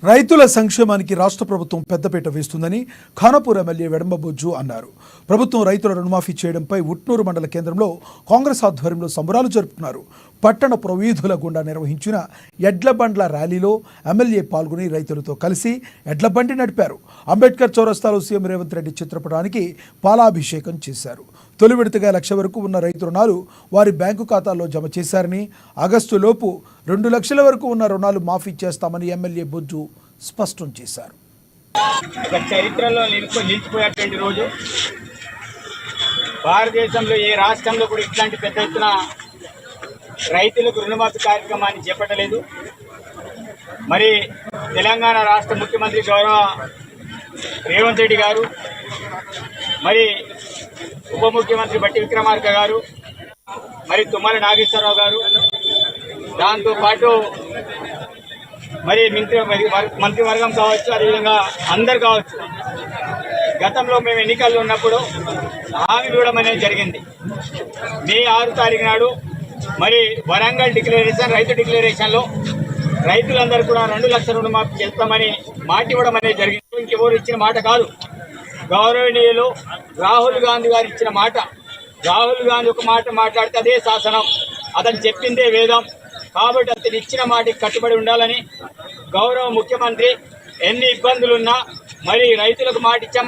రైతుల సంక్షేమానికి రాష్ట్ర ప్రభుత్వం పెద్దపీట వేస్తుందని ఖానాపూర్ ఎమ్మెల్యే వెడంబబొజ్జు అన్నారు. ప్రభుత్వం రైతుల రుణమాఫీ చేయడంపై ఉట్నూరు మండల కేంద్రంలో కాంగ్రెస్ ఆధ్వర్యంలో సంబరాలు జరుపుకున్నారు. పట్టణ ప్రవీధుల గుండా నిర్వహించిన ఎడ్ల బండ్ల ర్యాలీలో ఎమ్మెల్యే పాల్గొని రైతులతో కలిసి ఎడ్ల బండి నడిపారు. అంబేద్కర్ చౌరస్తాలో సీఎం రేవంత్ రెడ్డి చిత్రపటానికి పాలాభిషేకం చేశారు. తొలి విడతగా 1,00,000 వరకు ఉన్న రైతు రుణాలు వారి బ్యాంకు ఖాతాల్లో జమ చేశారని, ఆగస్టులోపు 2 లక్షల వరకు ఉన్న రుణాలు మాఫీ చేస్తామని ఎమ్మెల్యే బొజ్జు స్పష్టం చేశారు. చరిత్రలో నిలిచిపోయేటువంటి రోజు. భారతదేశంలో ఏ రాష్ట్రంలో కూడా ఇట్లాంటి పెద్ద ఎత్తున రైతులకు రుణమాఫీ కార్యక్రమాన్ని చేపట్టలేదు. మరి తెలంగాణ రాష్ట్ర ముఖ్యమంత్రి గౌరవ రేవంత్ రెడ్డి గారు, మరి ఉప ముఖ్యమంత్రి బట్టి విక్రమార్క గారు, మరి తుమ్మల నాగేశ్వరరావు గారు, దాంతోపాటు మరి మంత్రివర్గం కావచ్చు, అదేవిధంగా అందరు కావచ్చు, గతంలో మేము ఎన్నికల్లో ఉన్నప్పుడు హామీ ఇవ్వడం అనేది జరిగింది. మే 6 తారీఖు నాడు మరి వరంగల్ డిక్లరేషన్, రైతు డిక్లరేషన్లో రైతులందరూ కూడా 2 లక్షల రుణమాఫీ చేస్తామని మాట ఇవ్వడం అనేది జరిగింది. ఇంకెవరు ఇచ్చిన మాట కాదు, గౌరవనీయులు రాహుల్ గాంధీ గారు ఇచ్చిన మాట. రాహుల్ గాంధీ ఒక మాట మాట్లాడితే అదే శాసనం, అతను చెప్పిందే వేదం. కాబట్టి అతను ఇచ్చిన మాటకి కట్టుబడి ఉండాలని గౌరవ ముఖ్యమంత్రి ఎన్ని ఇబ్బందులున్నా మరి రైతులకు మాట ఇచ్చా